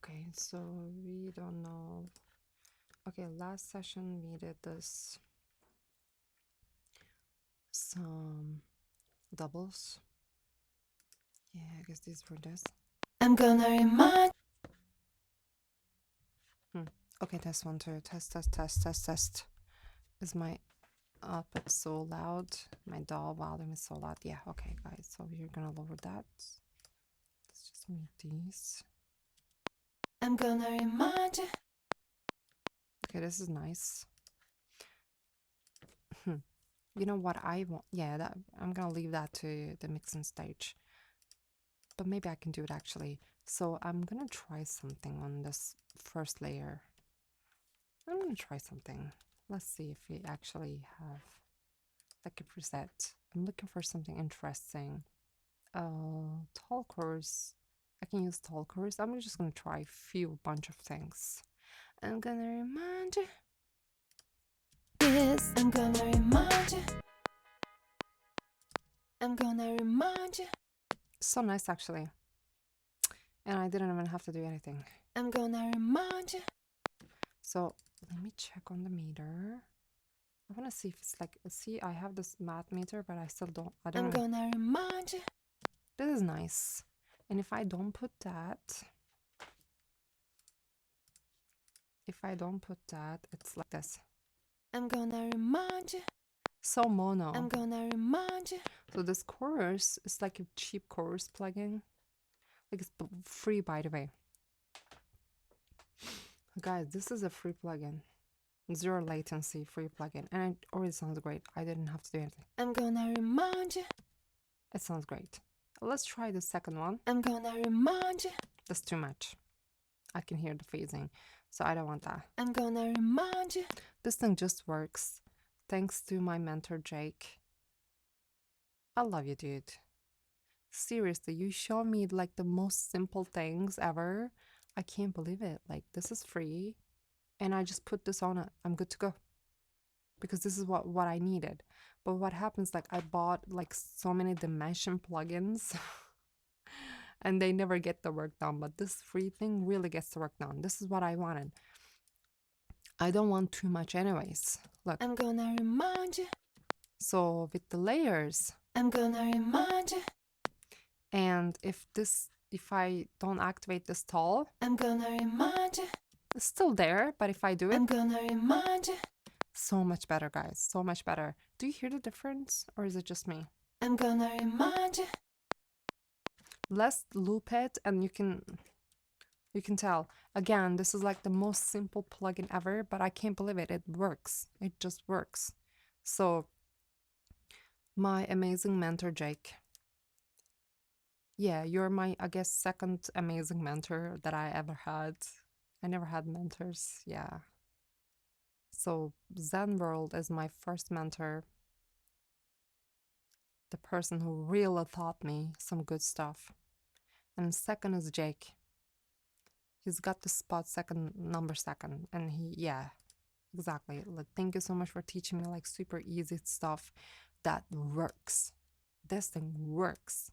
Okay, so we don't know. Okay, last session we did this some doubles. Yeah, I guess these were this. I'm gonna remind. Okay, test one, two, test. Is my output so loud? My DAW volume is so loud. Yeah, okay, guys. So we're gonna lower that. Let's just mute these. I'm gonna remind you. Okay, this is nice. You know what I want? Yeah, that I'm gonna leave that to the mixing stage. But maybe I can do it actually. So I'm gonna try something on this first layer. I'm gonna try something. Let's see if we actually have like a preset. I'm looking for something interesting. Tall chorus. I can use tall chorus. I'm just gonna try a few bunch of things. I'm gonna remind you. Yes, I'm gonna remind you. I'm gonna remind you. So nice actually. And I didn't even have to do anything. I'm gonna remind you. So let me check on the meter. I want to see if it's like, see, I have this math meter, but I still don't, I don't I'm know. gonna remind you. This is nice. And if I don't put that, it's like this. I'm gonna remind you. So mono. I'm gonna remind you. So this chorus is like a cheap chorus plugin. Like it's free, by the way. Guys, this is a free plugin. Zero latency free plugin. And it already sounds great. I didn't have to do anything. I'm gonna remind you. It sounds great. Let's try the second one. I'm gonna remind you. That's too much. I can hear the phasing. So I don't want that. I'm gonna remind you. This thing just works. Thanks to my mentor, Jake. I love you, dude. Seriously, you show me like the most simple things ever. I can't believe it. Like, this is free. And I just put this on it. I'm good to go. Because this is what I needed. But what happens, like, I bought like so many dimension plugins. And they never get the work done. But this free thing really gets the work done. This is what I wanted. I don't want too much anyways. Look. I'm gonna remind you. So with the layers. I'm gonna remind you. And if I don't activate this tall, I'm gonna remind you. it's still there, but if I do it, I'm gonna remind you. so much better, guys. So much better. Do you hear the difference, or is it just me? I'm gonna remind you. Let's loop it, and you can tell. Again, this is like the most simple plugin ever, but I can't believe it. It works. It just works. So, my amazing mentor, Jake. Yeah, you're my, I guess, second amazing mentor that I ever had. I never had mentors. Yeah. So Zen World is my first mentor. The person who really taught me some good stuff. And second is Jake. He's got the spot number second. And yeah, exactly. Like, thank you so much for teaching me like super easy stuff that works. This thing works.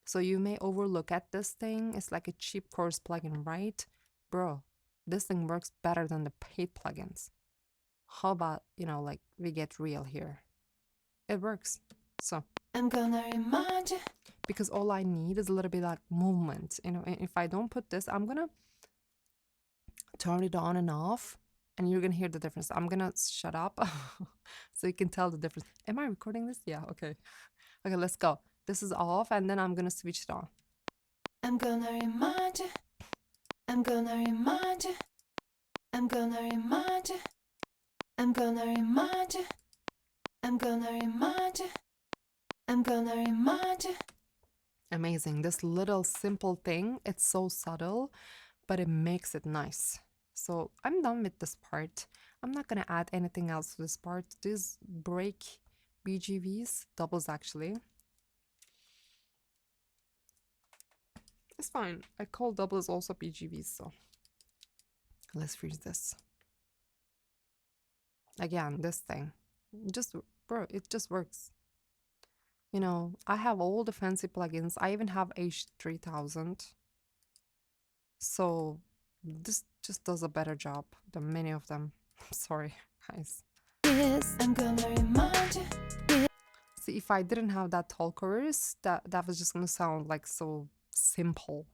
So you may overlook at this thing. It's like a cheap course plugin, right? Bro, this thing works better than the paid plugins. How about, like we get real here? It works. So I'm gonna remind you. Because all I need is a little bit like movement. If I don't put this, I'm gonna turn it on and off, and you're gonna hear the difference. I'm gonna shut up so you can tell the difference. Am I recording this? Yeah, okay. Okay, let's go. This is off, and then I'm gonna switch it on. I'm gonna remind you. I'm gonna remind you. I'm gonna remind you. I'm gonna remind you. I'm gonna remind you. I'm gonna remind you. Amazing. This little simple thing, it's so subtle, but it makes it nice. So I'm done with this part. I'm not gonna add anything else to this part. These break BGVs, doubles actually. It's fine. I call doubles also BGVs, so let's freeze this. Again, this thing. Bro, it just works. I have all the fancy plugins. I even have H3000. So This just does a better job than many of them. Sorry, guys. Yes, I'm gonna remind you. See, if I didn't have that tall chorus, that was just gonna sound like so simple.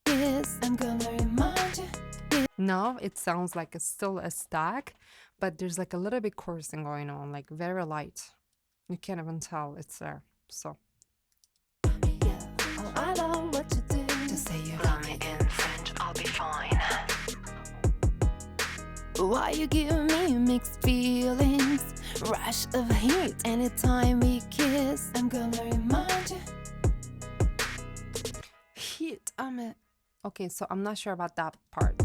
Yes, I'm gonna remind you. Now it sounds like it's still a stack, but there's like a little bit chorusing going on, like very light. You can't even tell it's there. So Oh, I know what you do. Just say you got me in French, I'll be fine. Why you give me mixed feelings? Rush of heat anytime we kiss. I'm gonna remind you. heat. Okay, so I'm not sure about that part.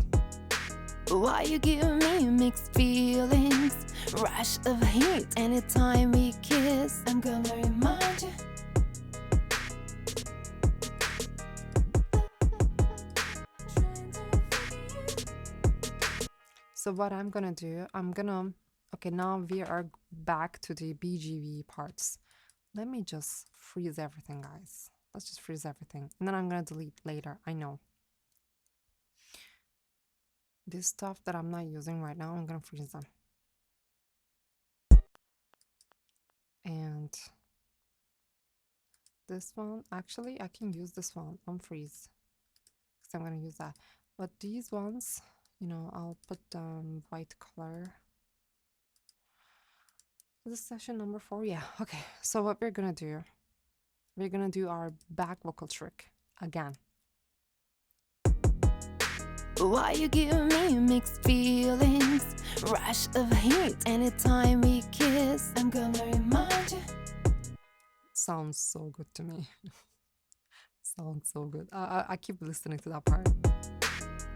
Why you give me mixed feelings? Rush of heat anytime we kiss. I'm gonna remind you. So what I'm gonna do, okay, now we are back to the BGV parts. Let me just freeze everything, guys. Let's just freeze everything. And then I'm gonna delete later, I know. This stuff that I'm not using right now, I'm gonna freeze them. And this one, actually, I can use this one on freeze. Because I'm gonna use that. But these ones, I'll put white color. This is session number 4. Yeah, okay. So what we're gonna do our back vocal trick again. Why you give me mixed feelings? Rush of heat anytime we kiss. I'm gonna remind you. Sounds so good to me. Sounds so good. I keep listening to that part.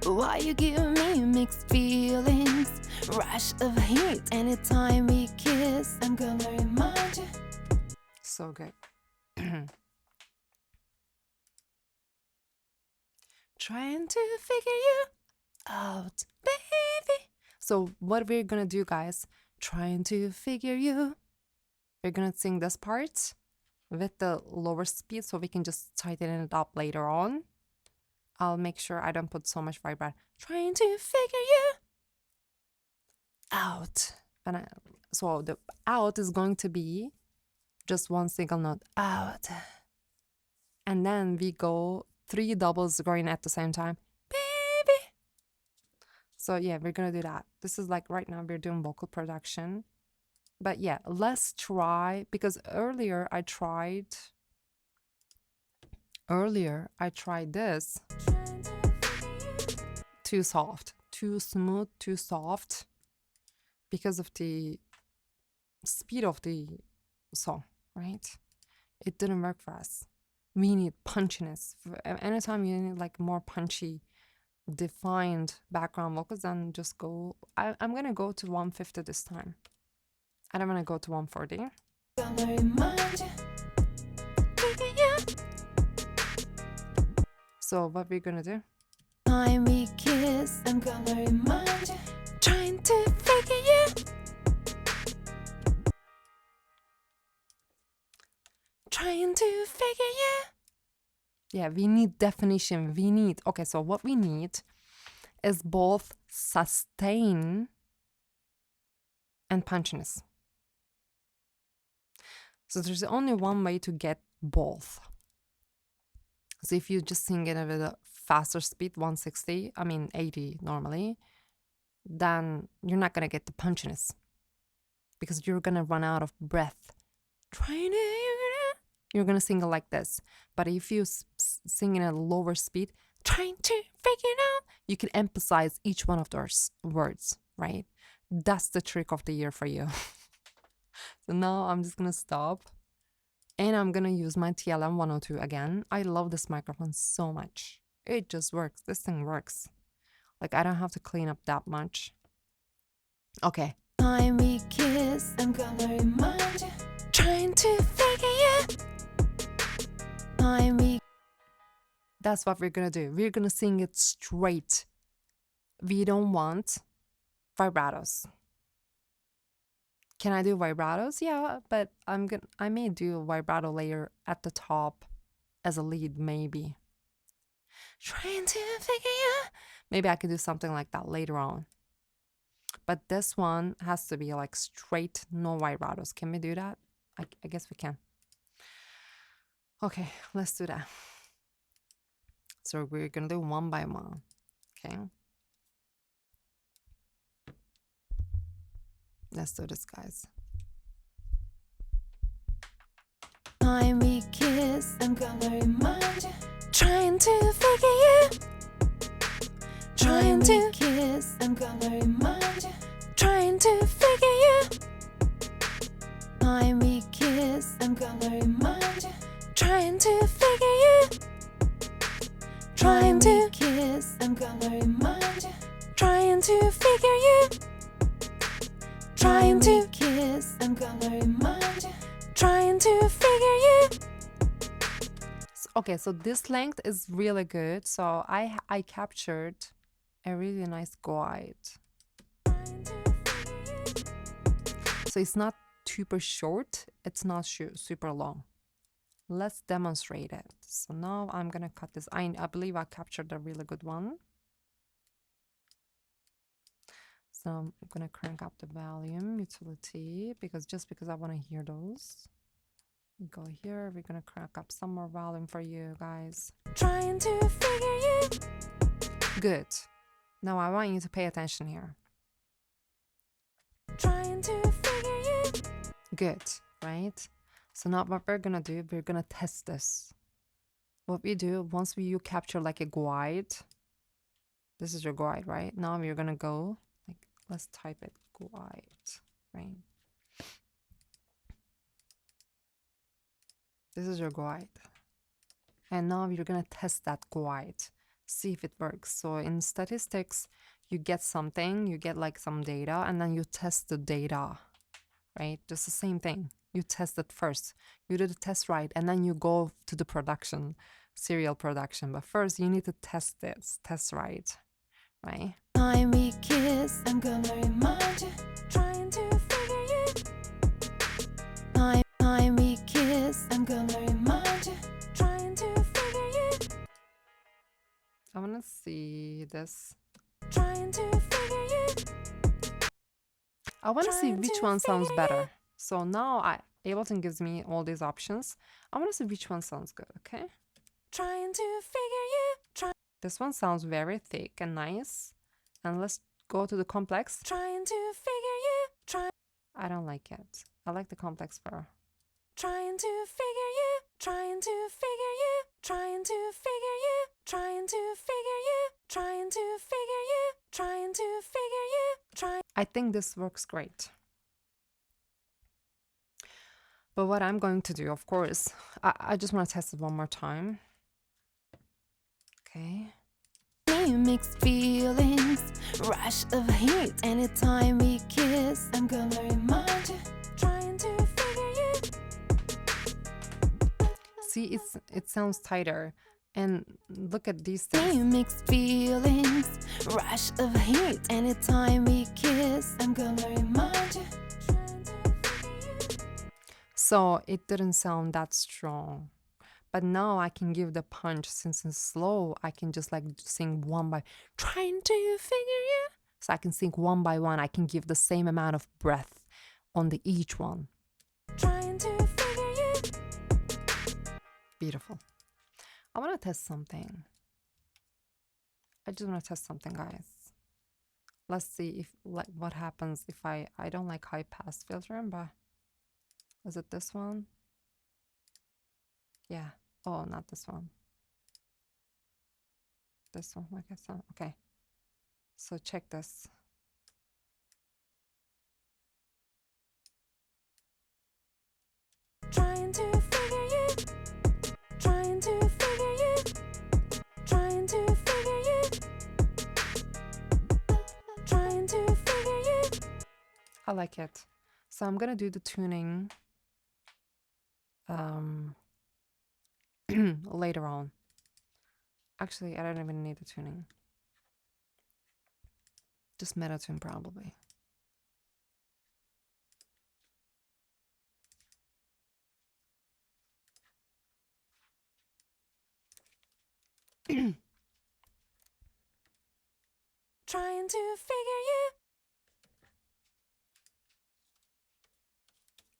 Why you give me mixed feelings? Rush of heat anytime we kiss. I'm gonna remind you. So good. Trying to figure you out, baby. So what we're gonna do, guys, trying to figure you. We're gonna sing this part with the lower speed so we can just tighten it up later on. I'll make sure I don't put so much vibrato. Trying to figure you out. So the out is going to be just one single note, out. And then we go 3 doubles going at the same time, baby. So yeah, we're gonna do that. This is like right now we're doing vocal production. But yeah, let's try, because earlier I tried this. Too soft, too smooth, too soft, because of the speed of the song, right? It didn't work for us. We need punchiness. Anytime you need like more punchy, defined background vocals, then just go. I'm gonna go to 150 this time. I don't want to go to 140. Gonna remind you. So what we're gonna do? Time we kiss, I'm gonna remind you. Trying to figure you. Trying to figure you. Yeah, we need definition. Okay, so what we need is both sustain and punchiness. So there's only one way to get both. So if you just sing it with a faster speed, 160, 80 normally, then you're not gonna get the punchiness because you're gonna run out of breath. You're gonna sing it like this. But if you sing in a lower speed, trying to figure it out, you can emphasize each one of those words, right? That's the trick of the year for you. So now I'm just gonna stop and I'm gonna use my TLM 102 again. I love this microphone so much. It just works. This thing works. Like I don't have to clean up that much. Okay. Time we kiss, I'm gonna remind you. Trying to figure you. Time we. That's what we're gonna do. We're gonna sing it straight. We don't want vibratos. Can I do vibratos? Yeah, but I may do a vibrato layer at the top as a lead, maybe. Trying to figure you, Maybe I could do something like that later on. But this one has to be like straight, no white rattles. Can we do that? I guess we can. Okay, let's do that. So we're gonna do one by one. Okay. Let's do this, guys. Time we kiss, I'm gonna remind you. Trying to figure you. Trying to kiss, I'm gonna remind you. Trying to figure you. Time we kiss, I'm gonna remind you. Trying to figure you. Trying to kiss, I'm gonna remind you. Trying to figure you. Trying to kiss, I'm gonna remind you. Trying to figure you. Okay, so this length is really good. So I captured a really nice glide. So it's not super short, it's not super long. Let's demonstrate it. So now I'm gonna cut this. I believe I captured a really good one. So I'm gonna crank up the volume utility because I want to hear those. We go here, we're gonna crank up some more volume for you guys. Trying to figure you. Good. Now I want you to pay attention here. Trying to figure you. Good, right? So now what we're gonna do, we're gonna test this. What we do, once you capture like a glide, this is your glide, right? Now we're gonna go, like, let's type it, glide, right? This is your glide. And now you're gonna test that glide, see if it works. So in statistics, you get something, you get like some data, and then you test the data, right? Just the same thing. You test it first. You do the test right, and then you go to the production, serial production. But first, you need to test this, test right, right? Time we kiss, I'm gonna remind you. Trying to figure you. Time we kiss, I'm gonna remind you. Trying to figure you. I want to see this. Trying to figure you. I want to see which one sounds better. So now Ableton gives me all these options. I want to see which one sounds good, okay? Trying to figure you. This one sounds very thick and nice. And let's go to the complex. Trying to figure you. I don't like it. I like the complex better. Trying to figure you. Trying to figure you. Trying to figure you. Trying to figure you. Trying to figure you. Trying to figure you. I think this works great. But what I'm going to do, of course, I just want to test it one more time. Okay. Mixed feelings, rush of heat. Anytime we kiss, I'm gonna remind you. Trying to figure you. See, it sounds tighter. And look at these things. Mixed feelings, rush of heat. Anytime we kiss, I'm gonna remind you. So it didn't sound that strong. But now I can give the punch. Since it's slow, I can just like sing one by, trying to figure you. So I can sing one by one. I can give the same amount of breath on the each one. Trying to figure you. Beautiful. I want to test something. I just want to test something, guys. Let's see if like what happens if I don't like high pass filter, but is it this one? Yeah. Oh, not this one. This one, like I said. Okay. So check this. Trying to figure you. Trying to figure you. Trying to figure you. Trying to figure you. I like it. So I'm gonna do the tuning later on. Actually, I don't even need the tuning. Just meta tune probably. trying to figure you.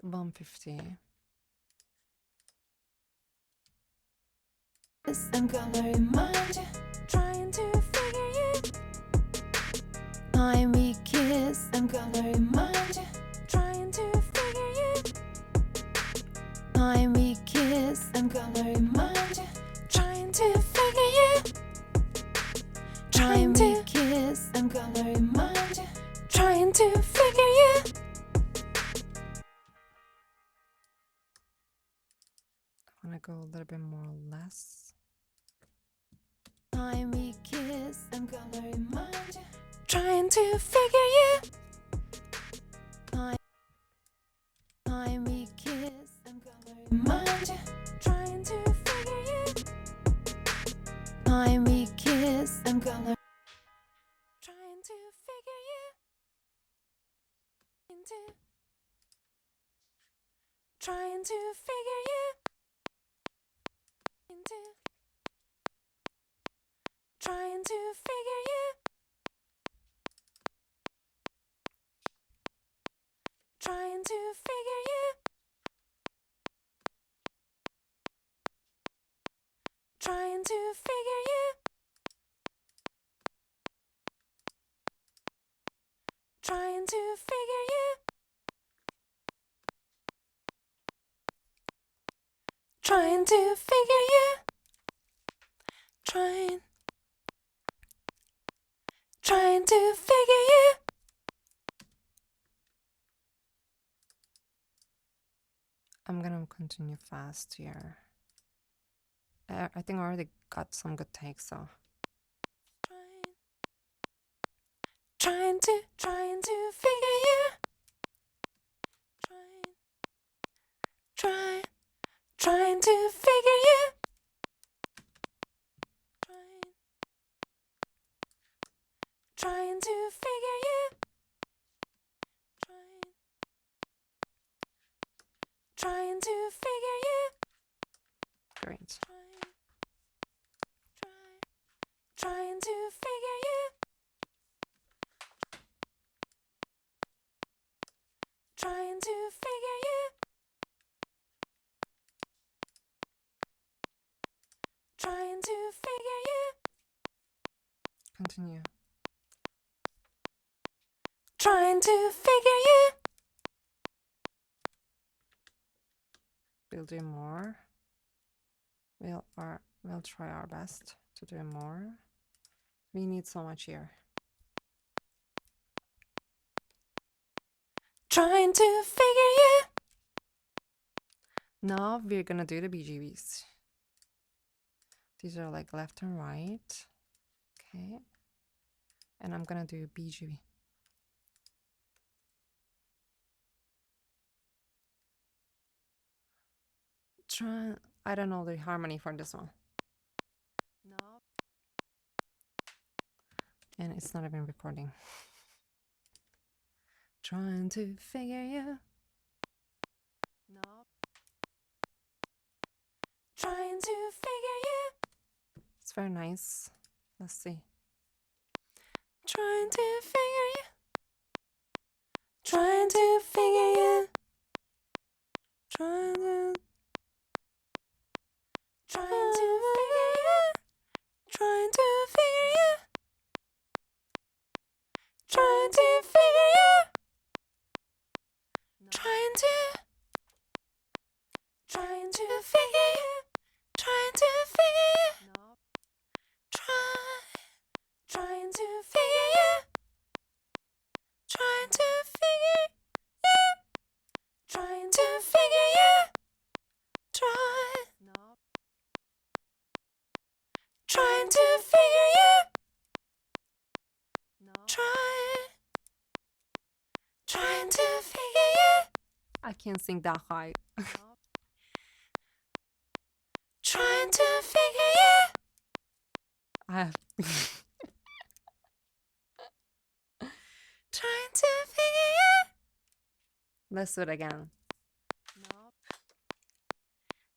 150. I'm gonna remind you, trying to figure you. Time we kiss, I'm gonna remind you, trying to figure you. Time we kiss, I'm gonna remind you, trying to figure you. Time we kiss, I'm gonna remind you, trying to figure you. I want to go a little bit more less. Time we kiss, I'm gonna remind you, trying to figure you. Time we kiss, I'm gonna remind you, trying to figure you. Time we kiss, I'm gonna trying to figure you. Trying to figure you. Trying to figure you. Trying to figure you. Trying to figure you. Trying to figure you. Trying to figure you. Trying to figure you. I'm gonna continue fast here. I think I already got some good takes, so. Trying to figure you. Trying to figure you. Trying to figure you. Trying to figure you. Great. Trying to figure you. Trying to figure you. Trying to figure you. Continue. Trying to figure you. We'll do more. We'll try our best to do more. We need so much here. Trying to figure you. Now we're gonna do the BGBs. These are like left and right. Okay. And I'm gonna do BGB. I don't know the harmony for this one. No. And it's not even recording. Trying to figure you. No. Trying to figure you. It's very nice. Let's see. Trying to figure you. Trying to figure you. Trying to figure you. Trying to figure you. Trying to figure you. Trying to figure you. Trying to figure you. Trying to figure you. No. Trying to figure you. Trying to figure you. Trying to figure you. No. Trying to figure you. No. Trying to figure you. I can't sing that high. Trying to figure you. I have. Trying to figure you. Let's do it again.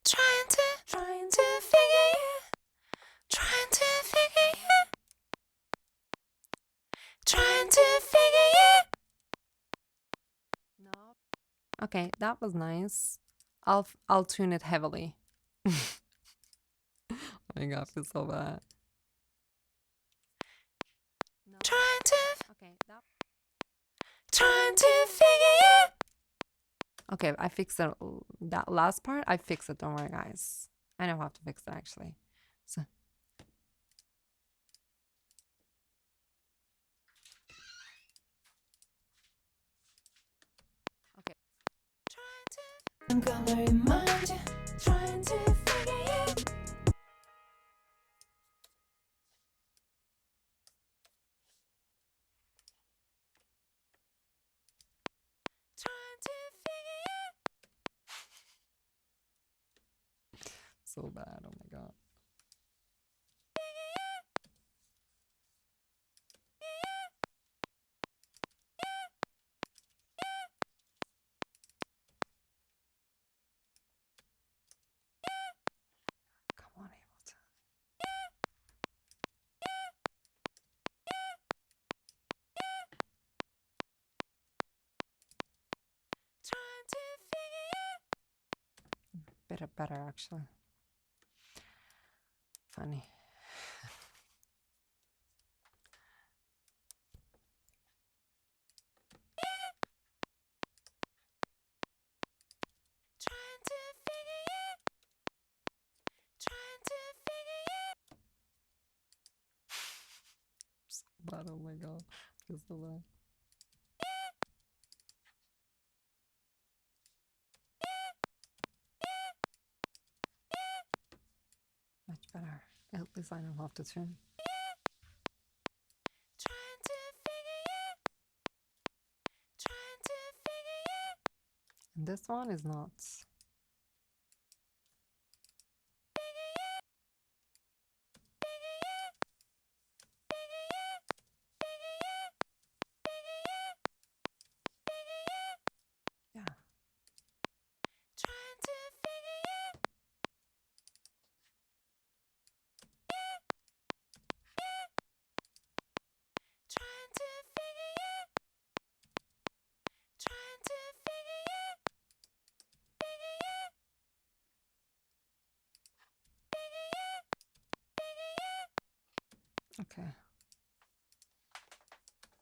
Trying to figure you. Trying to figure you. trying to figure you. No. Okay, that was nice. I'll tune it heavily. Oh my god, I feel so bad. No. Trying to, Okay, trying to figure you. okay, I fixed it. That last part, I fixed it. Don't worry, guys. I know how to fix it actually. So okay. Trying to, I'm gonna remind you. Trying to figure you. Trying to figure you. So bad. Oh my god. Come on, Ableton. Trying to figure you. Better actually. Funny. Trying to figure you. Trying to figure you. So bad. Oh my god. Feel so bad. Much better. At least I know how to tune. Trying to figure you. Trying to figure you. And this one is not. Yeah. Trying to figure you. Trying to figure you. Trying to figure you. Figure you. Figure you. Figure you. Okay.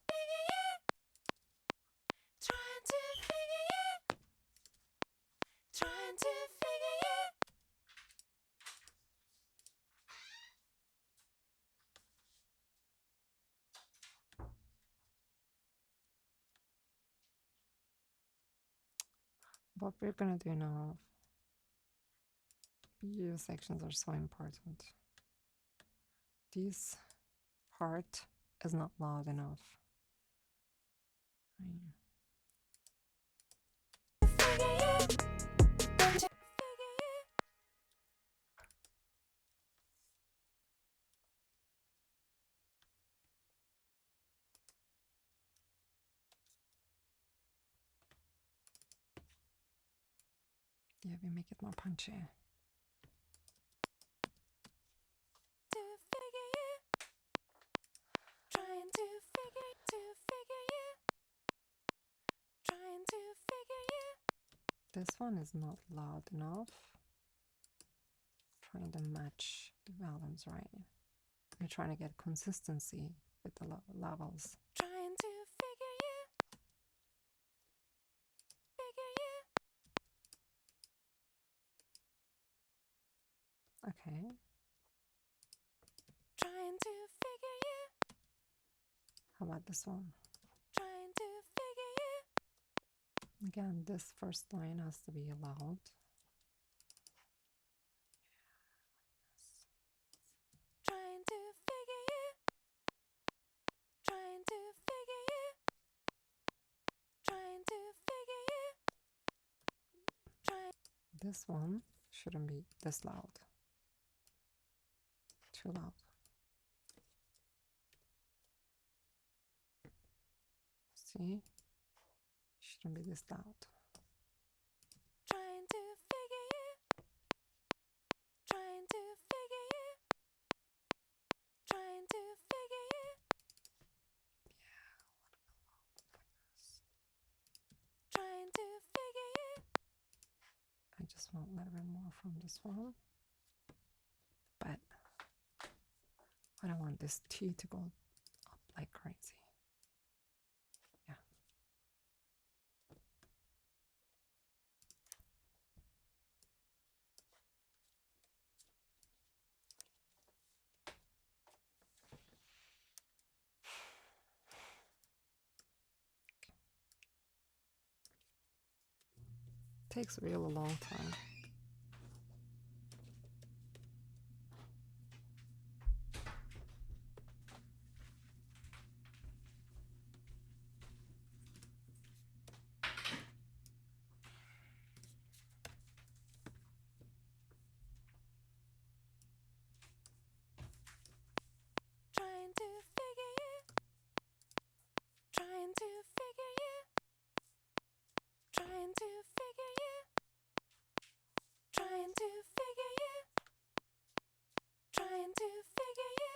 Figure you. Trying to figure you. Trying to figure you. What we're gonna do now. BU sections are so important. This part is not loud enough. Figure you. Figure you. Yeah, we make it more punchy. To figure you. Trying to figure you. Trying to figure you. This one is not loud enough. Trying to match the volumes right. We're trying to get consistency with the levels. Trying to figure you. Figure you. Okay. Trying to figure you. How about this one? Trying to figure you. Again, this first line has to be loud. Trying to figure you. Trying to figure you. Trying to figure you. Trying. This one shouldn't be this loud. Too loud. See? Shouldn't be this loud. Trying to figure you. Trying to figure you. Trying to figure you. one a little bit more from this one. But I don't want this T to go up like crazy. Yeah. Takes a really long time. Trying to figure you, trying to figure you, trying to figure you, trying to figure you, trying to figure you.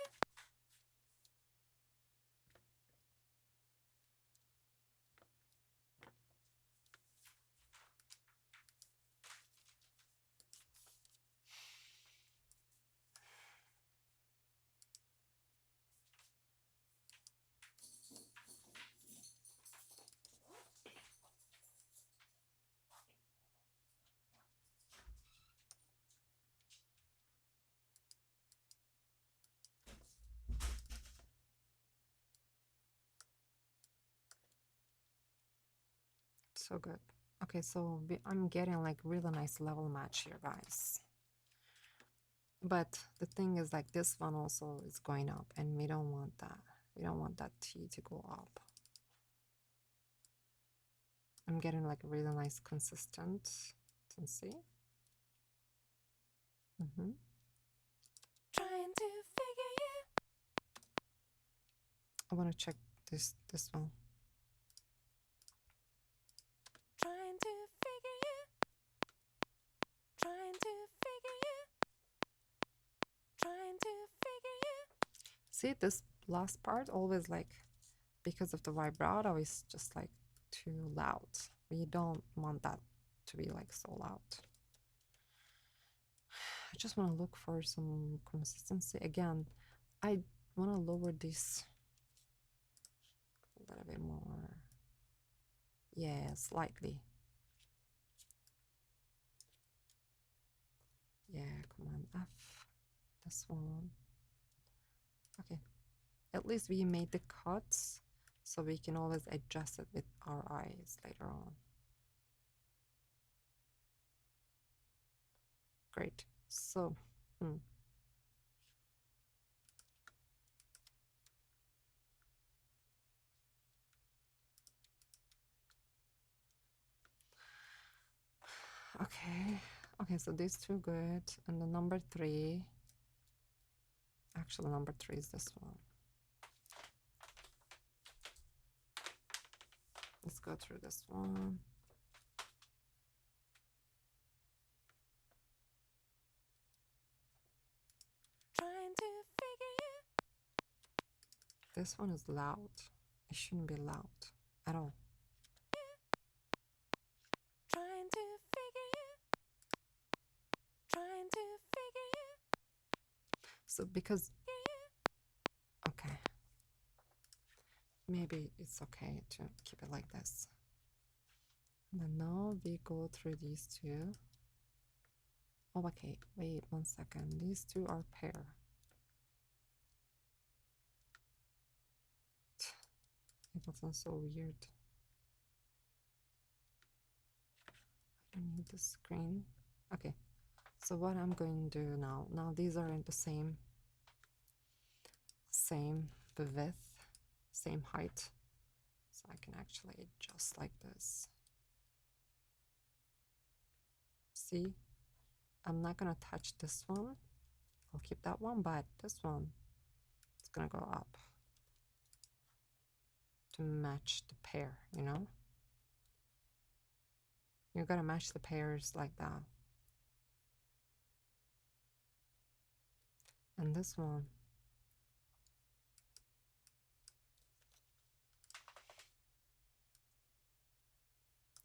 So good. Okay, so I'm getting like really nice level match here, guys. But the thing is like this one also is going up and we don't want that. We don't want that T to go up. I'm getting like really nice consistency. Trying to figure you, I want to check this one. trying to figure you, trying to figure you, trying to figure you. See this last part always like because of the vibrato is just like too loud. We don't want that to be like so loud. I just want to look for some consistency. Again, I want to lower this a little bit more. Yeah, slightly. Yeah, Command F. This one. Okay. At least we made the cuts so we can always adjust it with our eyes later on. Great. So, okay. Okay, so these two good. And the number 3. Actually, number 3 is this one. Let's go through this one. Trying to figure you. This one is loud. It shouldn't be loud at all. Trying to figure you. Trying to figure you. So because, okay, maybe it's okay to keep it like this. And then now we go through these two. Oh, okay, wait 1 second. These two are pair. It wasn't so weird. I don't need the screen. Okay, so what I'm going to do now these are in the same width, same height, so I can actually adjust like this. See, I'm not gonna touch this one. I'll keep that one, but this one is gonna go up to match the pair, you know? You're gonna match the pairs like that. And this one,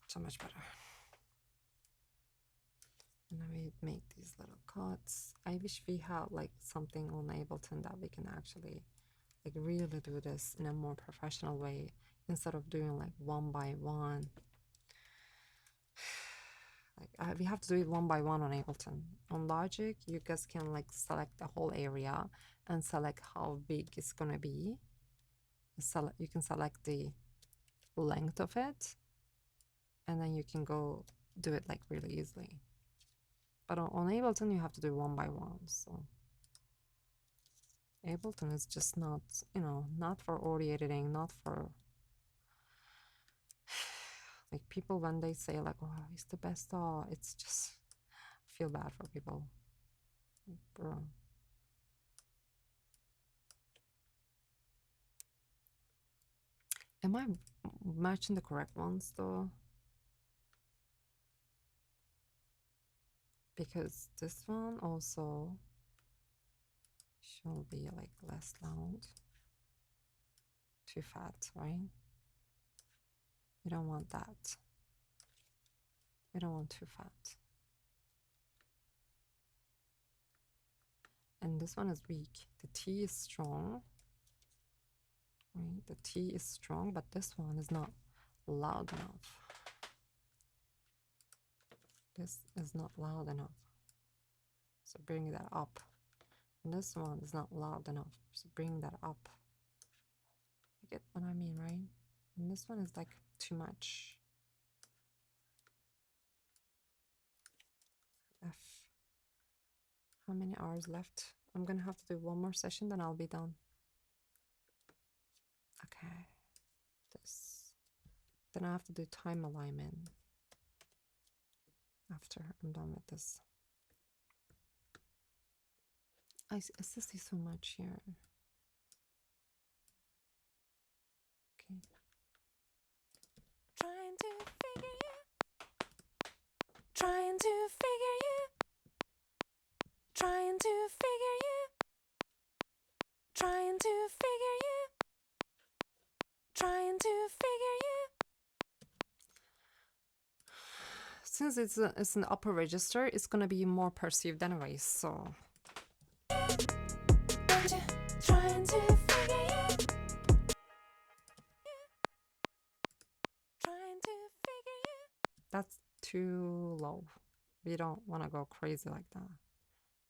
so much better. And we make these little cuts. I wish we had like something on Ableton that we can actually like really do this in a more professional way instead of doing like one by one. Like we have to do it one by one on Ableton. On Logic, you guys can like select the whole area and select how big it's gonna be. You can select the length of it, and then you can go do it like really easily. But on Ableton, you have to do one by one. So Ableton is just not, you know, not for audio editing, not for like people when they say like, oh, it's the best. Oh, it's just I feel bad for people, bro. Am I matching the correct ones though? Because this one also should be like less loud. Too fat, right? You don't want that. You don't want too fat. And this one is weak. The T is strong. Right? The T is strong, but this one is not loud enough. This is not loud enough. So bring that up. And this one is not loud enough. So bring that up. You get what I mean, right? And this one is like too much. F. How many hours left? I'm gonna have to do one more session, then I'll be done. Okay. This. Then I have to do time alignment after I'm done with this. I still see so much here. Okay. Trying to figure you. Trying to figure you. Trying to figure you. Trying to figure you. Trying to figure you. Since it's an upper register, it's gonna be more perceived anyway, so. Trying to figure you. Trying to figure you. That's too low. We don't want to go crazy like that,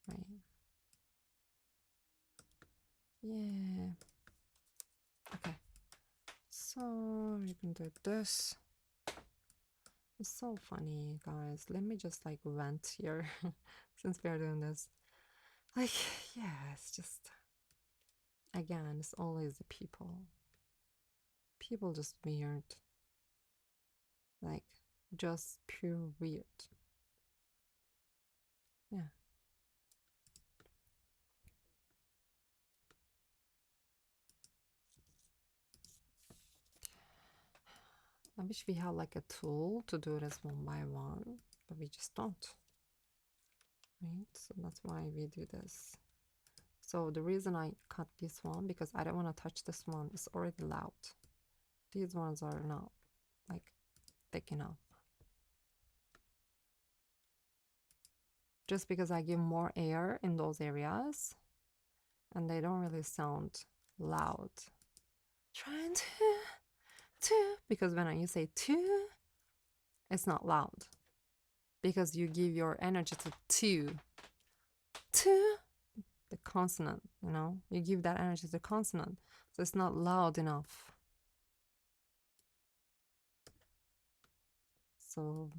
right? Yeah. Okay. So you can do this. It's so funny, guys. Let me just like vent here since we are doing this. Like, yeah, it's just, again, it's always the people. People just weird. Like, just pure weird. Yeah. I wish we had like a tool to do this one by one, but we just don't. Right? So that's why we do this. So the reason I cut this one, because I don't want to touch this one, it's already loud. These ones are not like thick enough. Just because I give more air in those areas and they don't really sound loud. Trying to, because when you say to, it's not loud. Because you give your energy to, the consonant, you know? You give that energy to the consonant. So it's not loud enough. So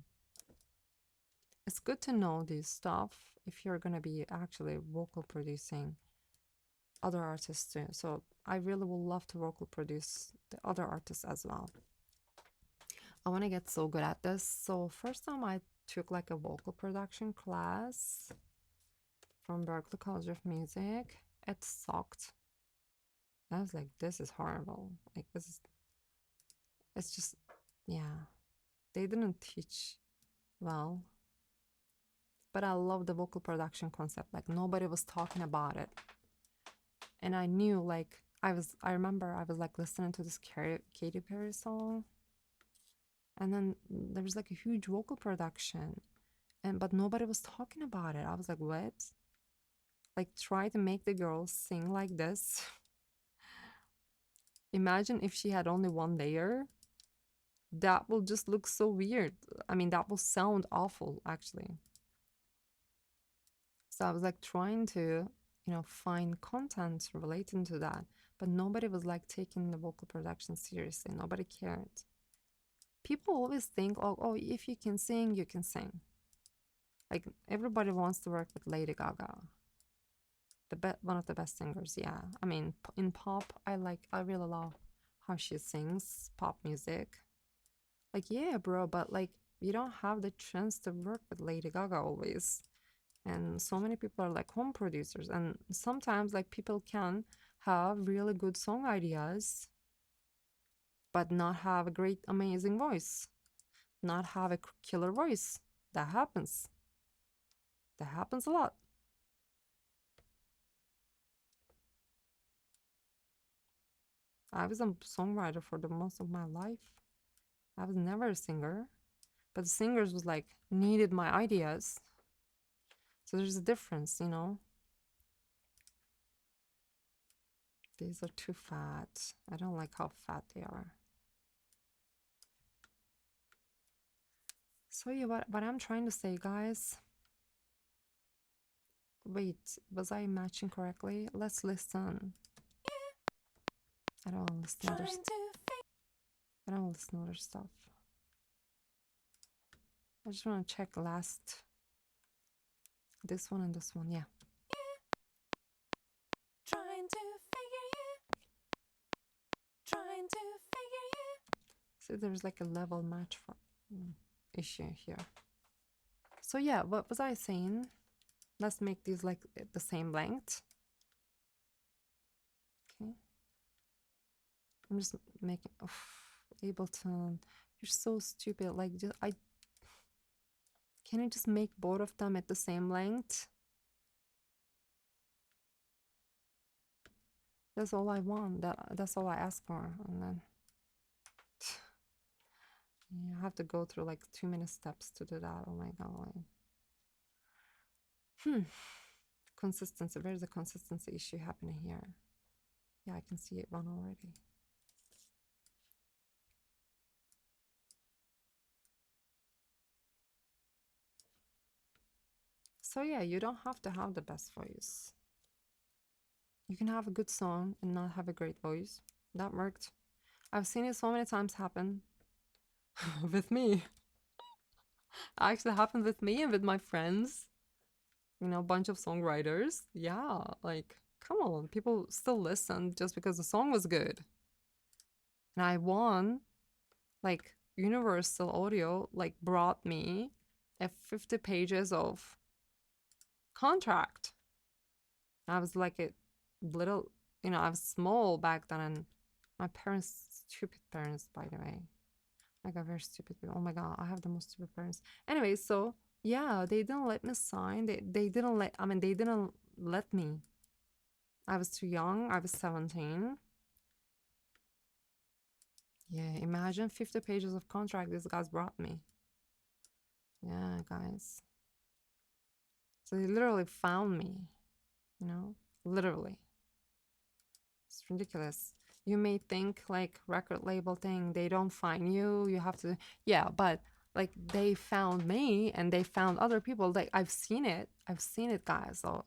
it's good to know this stuff if you're going to be actually vocal producing other artists too. So I really would love to vocal produce the other artists as well. I want to get so good at this. So first time I took like a vocal production class from Berklee College of Music. It sucked. I was like, this is horrible. Like this is, it's just, yeah. They didn't teach well. But I love the vocal production concept. Like nobody was talking about it. And I knew like I remember I was like listening to this Katy Perry song. And then there was like a huge vocal production. And but nobody was talking about it. I was like, what? Like try to make the girl sing like this. Imagine if she had only one layer. That will just look so weird. I mean, that will sound awful actually. So I was like trying to, find content relating to that, but nobody was like taking the vocal production seriously. Nobody cared. People always think, oh, if you can sing, you can sing. Like everybody wants to work with Lady Gaga, one of the best singers. Yeah, I mean, in pop, I really love how she sings pop music. Like, yeah, bro, but like you don't have the chance to work with Lady Gaga always. And so many people are like home producers, and sometimes like people can have really good song ideas but not have a great amazing voice, not have a killer voice. That happens. That happens a lot. I was a songwriter for the most of my life. I was never a singer, but the singers was like needed my ideas. So there's a difference. These are too fat. I don't like how fat they are. So yeah, what I'm trying to say, guys. Wait, was I matching correctly? Let's listen. I don't want to listen to other I don't want to listen to other stuff. I just want to check last. This one and this one, yeah. Trying to figure you. Trying to figure you. So there's like a level match for issue here. So yeah, what was I saying? Let's make these like the same length. Okay. I'm just making Ableton. You're so stupid. Like can you just make both of them at the same length? That's all I want. That's all I ask for. And then you have to go through like too many steps to do that. Oh my god. Consistency. Where's the consistency issue happening here? Yeah, I can see it one already. So yeah, you don't have to have the best voice. You can have a good song and not have a great voice. That worked. I've seen it so many times happen with me. Actually happened with me and with my friends. A bunch of songwriters. Yeah, like come on, people still listen just because the song was good. And I won, like Universal Audio like brought me a 50 pages of contract. I was like a little, I was small back then, and my parents, stupid parents, by the way. Like, a very stupid. Oh my god, I have the most stupid parents. Anyway, so yeah, they didn't let me sign. They didn't let. I mean, they didn't let me. I was too young. I was 17. Yeah, imagine 50 pages of contract these guys brought me. Yeah, guys. So they literally found me. Literally. It's ridiculous. You may think like record label thing, they don't find you, you have to, yeah, but like they found me and they found other people. Like I've seen it, guys. So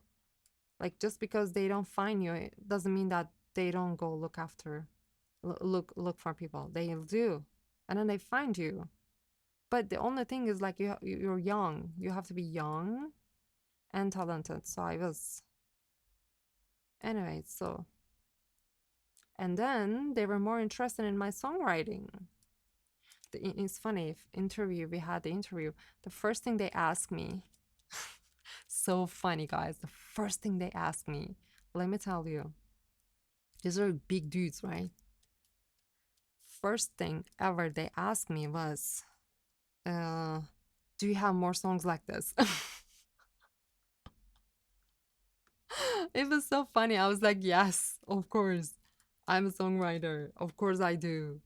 like just because they don't find you, it doesn't mean that they don't go look after, look for people. They do, and then they find you. But the only thing is like you're young. You have to be young and talented. So I was. Anyway, so. And then they were more interested in my songwriting. It's funny, we had the interview, the first thing they asked me, so funny, guys. The first thing they asked me, let me tell you, these are big dudes, right? First thing ever they asked me was, do you have more songs like this? It was so funny. I was like, yes, of course. I'm a songwriter. Of course I do.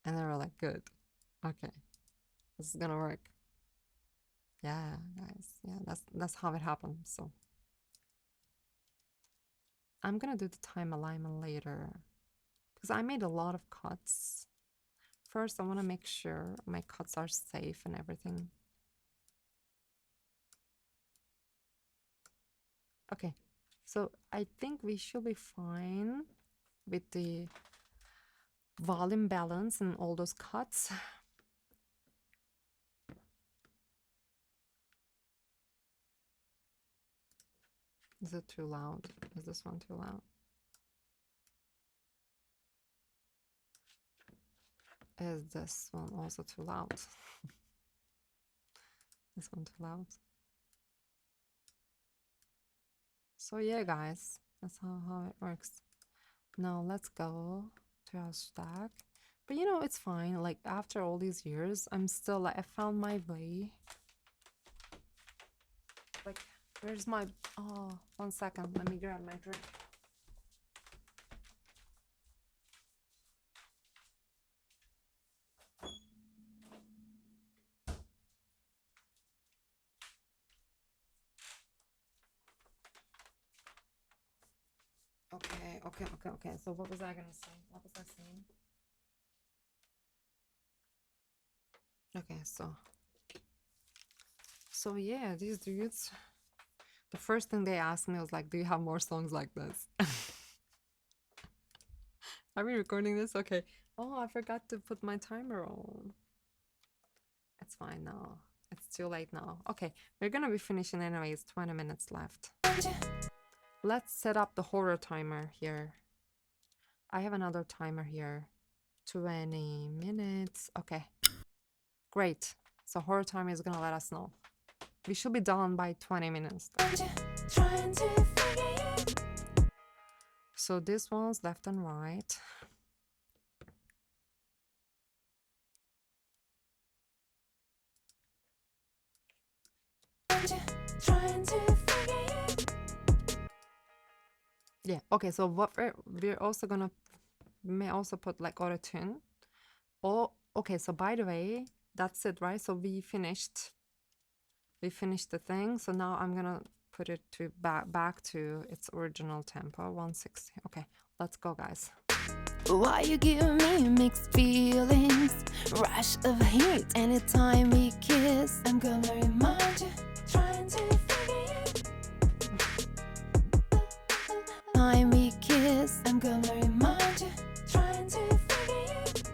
And they were like, good. Okay. This is gonna work. Yeah, guys. Yeah, that's how it happens. So I'm gonna do the time alignment later because I made a lot of cuts. First, I want to make sure my cuts are safe and everything. Okay, so I think we should be fine with the volume balance and all those cuts. Is it too loud? Is this one too loud? Is this one also too loud? This one too loud? So yeah, guys, that's how it works. Now let's go to our stack. But you know, it's fine. Like after all these years, I'm still like, I found my way. Like, where's my, oh, 1 second. Let me grab my drink. Okay. So what was I gonna say? What was I saying? Okay, so yeah, these dudes, the first thing they asked me was like, do you have more songs like this? Are we recording this? Okay. Oh, I forgot to put my timer on. It's fine now. It's too late now. Okay, we're gonna be finishing anyways. 20 minutes left. Let's set up the horror timer here. I have another timer here. 20 minutes. Okay, great. So horror timer is gonna let us know. We should be done by 20 minutes. So this one's left and right. Yeah, okay, so what we're also gonna may also put like auto tune. Oh, okay, so by the way, that's it, right? So we finished the thing. So now I'm gonna put it to back to its original tempo, 160. Okay, let's go, guys. Why you give me mixed feelings, rush of heat anytime we kiss. I'm gonna remind you, trying to forget. Time we kiss. I'm gonna remind you, trying to forget.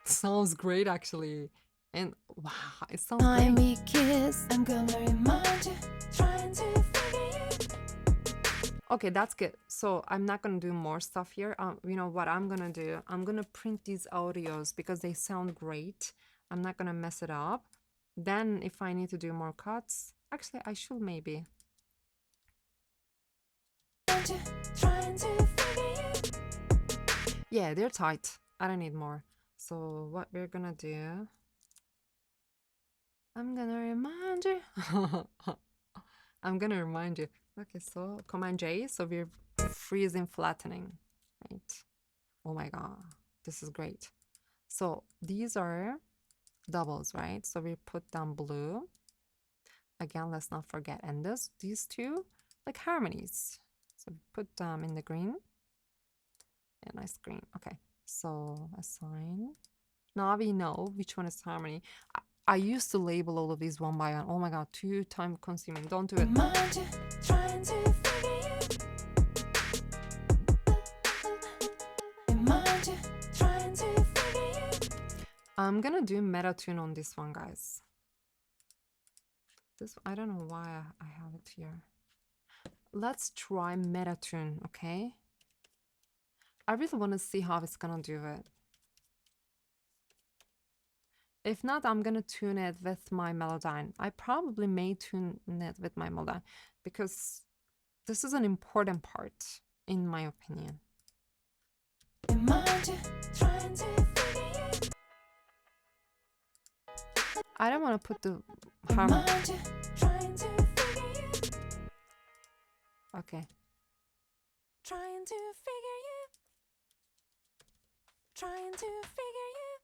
Sounds great, actually. And wow, it sounds Time great. we kiss. I'm gonna remind you, trying to forget. Okay, that's good. So I'm not gonna do more stuff here. You know what I'm gonna do? I'm gonna print these audios because they sound great. I'm not gonna mess it up. Then if I need to do more cuts, actually I should maybe. Yeah, they're tight. I don't need more. So what we're gonna do, I'm gonna remind you. I'm gonna remind you. Okay, so Command J, so we're freezing flattening, right? Oh my God, this is great. So these are doubles, right? So we put down blue. Again, let's not forget. And these two, like harmonies. So we put them in the green. Yeah, nice green. Okay, so assign. Now we know which one is harmony. I used to label all of these one by one. Oh my God, too time consuming. Don't do it. I'm gonna do meta tune on this one, guys. This, I don't know why I have it here. Let's try meta tune, okay? I really want to see how it's gonna do it. If not, I'm gonna tune it with my Melodyne. I probably may tune it with my Melodyne because this is an important part, in my opinion. I don't want to put the harmony. Okay. Trying to figure you. Trying to figure you.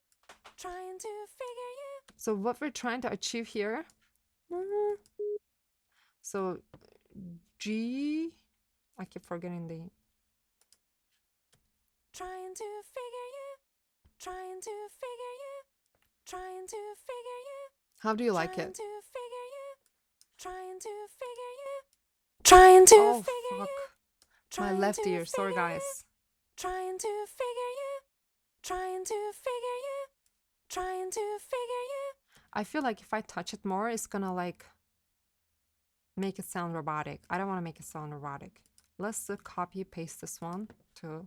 Trying to figure you. So what we're trying to achieve here So G, I keep forgetting the. Trying to figure you, trying to figure you, trying to figure you. How do you like Trying it? to figure you, trying to figure you, trying to Oh figure fuck, you, my trying left to ear. Sorry figure you, guys. trying to figure you, trying to figure you, trying to figure you. I feel like if I touch it more, it's gonna like make it sound robotic. I don't want to make it sound robotic. Let's copy paste this one to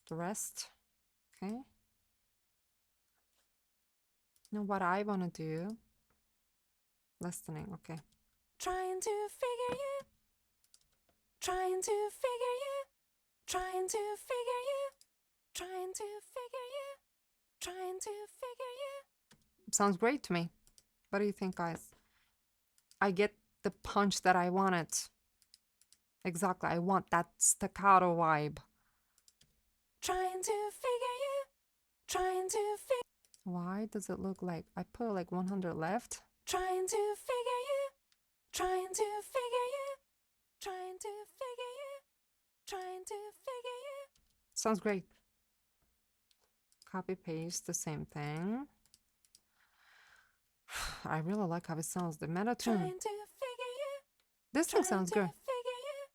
the rest. Okay. Now what I want to do, listening. Okay. Trying to figure you, trying to figure you, trying to figure you, trying to figure you, trying to figure you. Sounds great to me. What do you think, guys? I get the punch that I wanted. Exactly. I want that staccato vibe. Trying to figure you, trying to figure. Why does it look like I put like 100 left? Trying to figure you, trying to figure you, trying to figure you, trying to figure you. Sounds great. Copy paste the same thing. I really like how it sounds. The meta tune. Trying to figure you, This thing sounds good. figure you,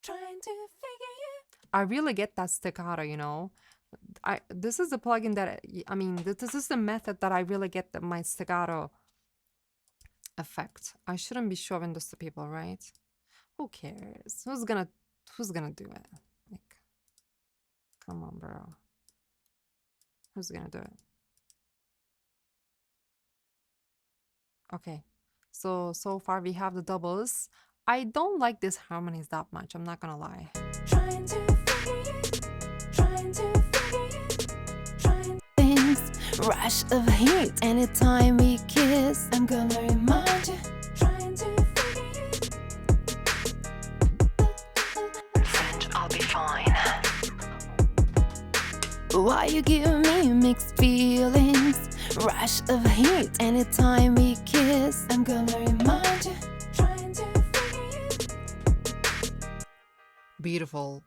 trying to figure you. I really get that staccato, you know. This is the plugin that I mean, this is the method that I really get my staccato effect. I shouldn't be showing this to people, right? Who cares? Who's gonna do it? Like, come on, bro. Who's gonna do it? Okay. So far we have the doubles. I don't like these harmonies that much, I'm not gonna lie. Trying to figure you, trying to figure you, trying things, rush of heat anytime we kiss. I'm gonna remind you, trying to figure you. And I'll be fine. Why you give me mixed feelings? Rush of heat anytime we kiss. I'm gonna remind you, trying to figure you. Beautiful.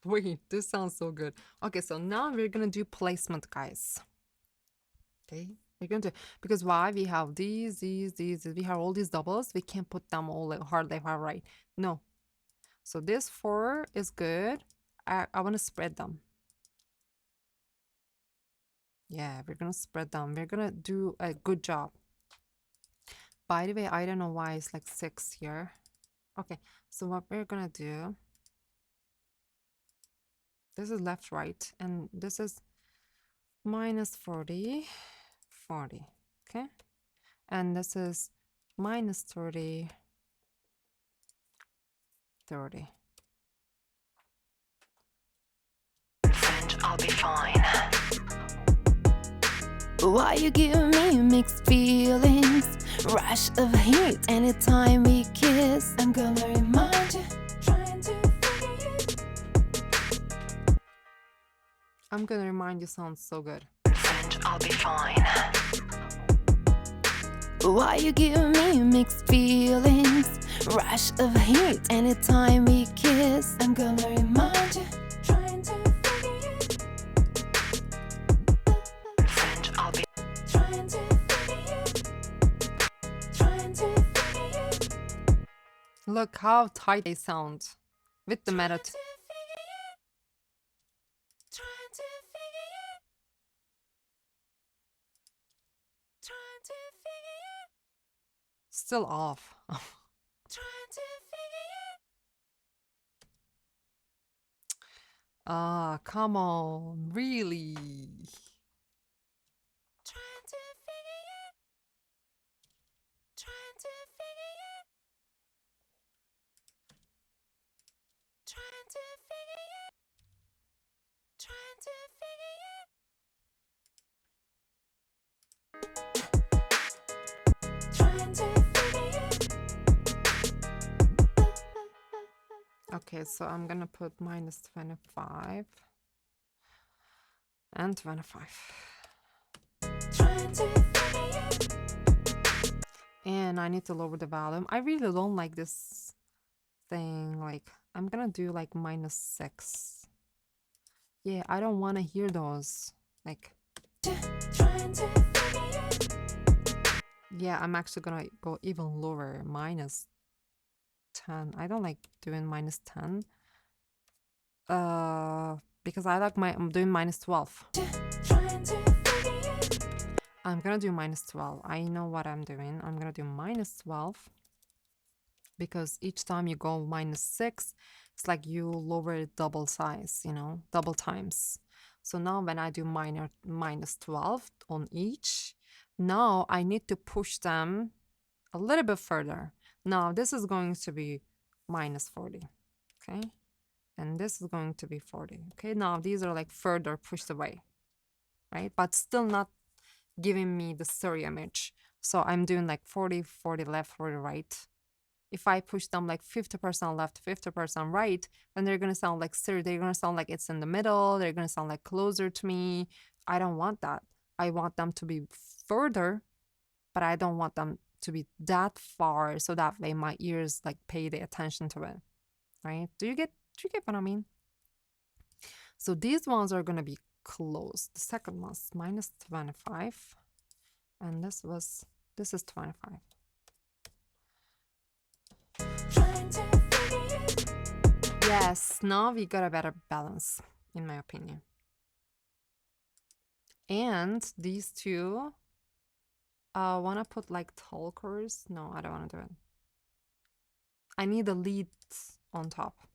Wait, this sounds so good. Okay, so now we're gonna do placement, guys. Okay, we're gonna do, because why? We have these, we have all these doubles. We can't put them all like hard left, hard right. No. So this 4 is good. I want to spread them. Yeah, we're gonna spread them. We're gonna do a good job. By the way, I don't know why it's like 6 here. Okay, so what we're gonna do, this is left, right, and this is minus 40, 40, okay? And this is minus 30, 30. And I'll be fine. Why you give me mixed feelings? Rush of heat anytime we kiss. I'm gonna remind you, trying to figure you. I'm gonna remind you sounds so good. And I'll be fine. Why you give me mixed feelings? Rush of heat anytime we kiss. I'm gonna remind you, trying to figure you. And I'll be trying to figure you, trying to figure you. Look how tight they sound with the meta. Trying to figure you, trying to figure you, trying to figure you, Still off. trying to figure you. Ah, come on, really? Trying to figure you, trying to figure you, trying to figure you, trying to figure you, trying to figure you. Okay, so I'm gonna put minus 25 and 25. Trying to figure you, And I need to lower the volume. I really don't like this thing. Like, I'm gonna do like -6. Yeah, I don't want to hear those. Like, yeah, I'm actually gonna go even lower, -10. I don't like doing -10. Because I'm doing -12. I'm gonna do -12. I know what I'm doing. I'm gonna do -12 because each time you go -6, it's like you lower it double size, double times. So now when I do -12 on each, now I need to push them a little bit further. Now this is going to be -40, okay? And this is going to be 40, okay? Now these are like further pushed away, right? But still not giving me the stereo image. So I'm doing like 40, 40 left, 40 right. If I push them like 50% left, 50% right, then they're going to sound like stereo. They're going to sound like it's in the middle. They're going to sound like closer to me. I don't want that. I want them to be further, but I don't want them to be that far so that way my ears like pay the attention to it, right? Do you get what I mean? So these ones are going to be close. The second one's -25. And this is 25. Yes, now we got a better balance, in my opinion. And these two, wanna put like talkers? No, I don't wanna do it. I need a lead on top.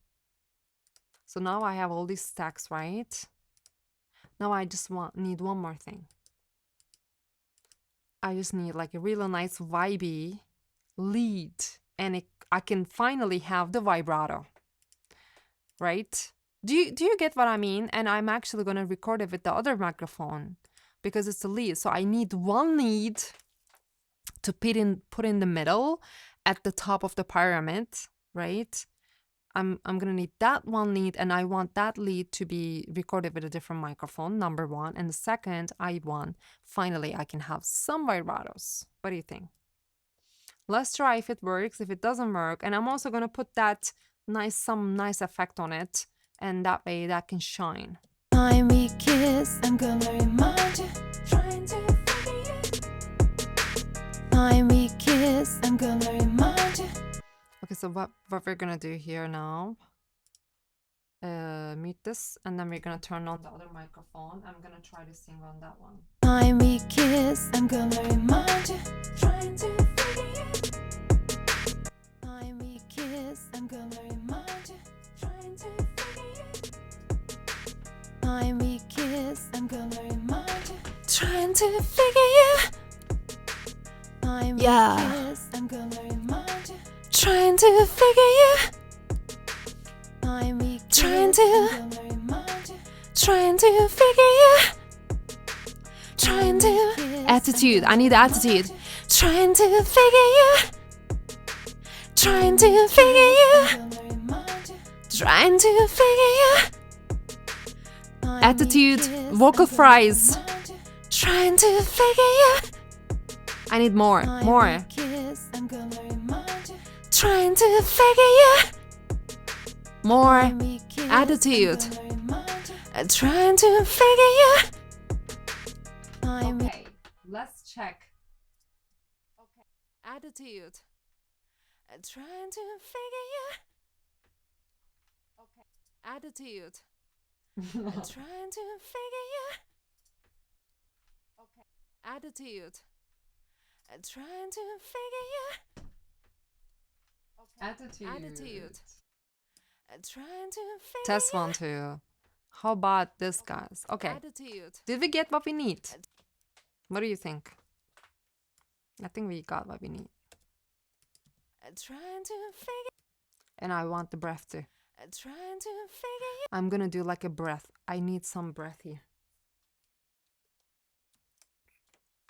So now I have all these stacks, right? Now I just need one more thing. I just need like a really nice vibey lead, and I can finally have the vibrato, right? Do you get what I mean? And I'm actually gonna record it with the other microphone because it's a lead. So I need one lead to put in the middle at the top of the pyramid, right? I'm gonna need that one lead, and I want that lead to be recorded with a different microphone, number one. And the second, finally I can have some vibratos. What do you think? Let's try if it works. If it doesn't work, and I'm also gonna put some nice effect on it, and that way that can shine. Time we kiss, I'm gonna remind you. Trying to forget you. Time we kiss, I'm gonna remind you. Okay, so what we're gonna do here now, mute this, and then we're gonna turn on the other microphone. I'm gonna try to sing on that one. Time we kiss, I'm gonna remind you. Trying to forget you. Time we kiss, I'm gonna remind you. Trying to forget you. Time we kiss, I'm gonna remind you. Trying to figure you. Time we kiss, I'm gonna remind you. Trying to figure you. Time we kiss, I'm gonna remind you. Trying to figure you. Trying to Attitude. I need attitude. Trying to figure you. Trying to figure you. Trying to figure you. Attitude. Vocal fries. Trying to figure you. I need more. More. Trying to figure you. More. Attitude. Trying to figure you. Okay, let's check. Okay. Attitude. Trying to figure you. Okay. Attitude. Trying to figure you. Okay. Attitude. Trying to figure you. Okay. Attitude. Trying to figure Test 1, 2. How about this, guys? Okay. Attitude. Did we get what we need? What do you think? I think we got what we need. Trying to figure. And I want the breath too. Trying to figure you. I'm gonna do like a breath. I need some breath here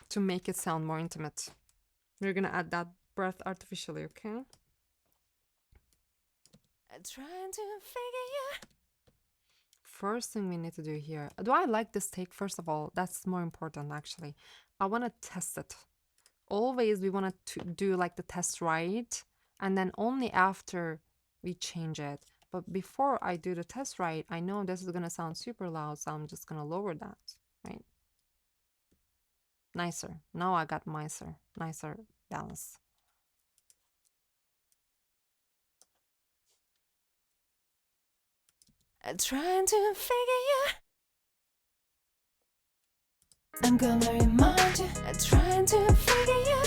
to make it sound more intimate. We're gonna add that breath artificially, okay? Trying to figure you. First thing we need to do here. Do I like this take? First of all, that's more important actually. I want to test it always we want to do like the test right, and then only after we change it. But before I do the test right, I know this is gonna sound super loud, so I'm just gonna lower that, right? Nicer. Now I got nicer balance. Trying to figure you. I'm gonna remind you. Trying to figure you.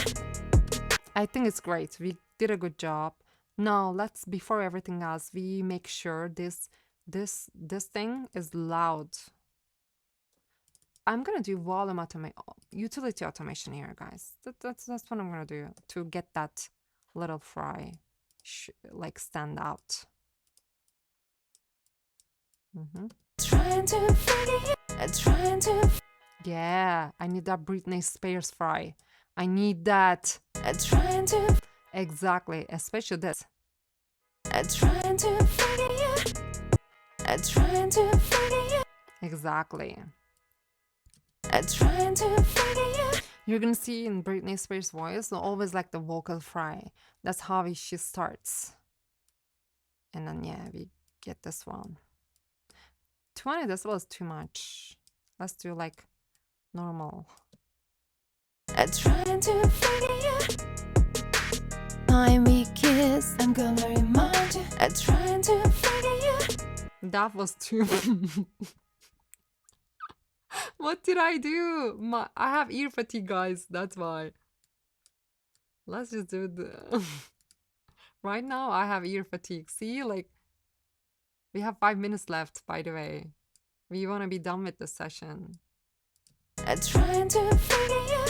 I think it's great. We did a good job. Now let's, before everything else, we make sure this thing is loud. I'm gonna do volume utility automation here, guys. That's what I'm gonna do to get that little fry like stand out. Trying to figure you. Trying to. Yeah, I need that Britney Spears fry. I need that. Trying to. Exactly, especially this. Trying to figure you. Trying to figure you. Exactly. Trying to figure you. You're gonna see in Britney Spears' voice, always like the vocal fry. That's how she starts. And then yeah, we get this one. 20 decibels is too much. Let's do like normal. Trying to figure you. Time we kiss, I'm gonna remind you. Trying to figure you. That was too. What did I do? I have ear fatigue, guys. That's why. Let's just do the. Right now, I have ear fatigue. See, like, we have 5 minutes left, by the way. We want to be done with the session. Trying to figure you.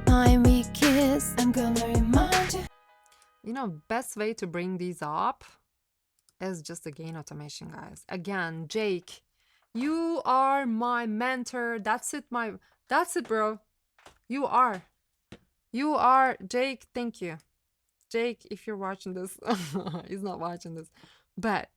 Time we kiss, I'm gonna remind you. You know, best way to bring these up is just the gain automation, guys. Again, Jake, you are my mentor. That's it, bro. You are, Jake. Thank you, Jake. If you're watching this, he's not watching this, but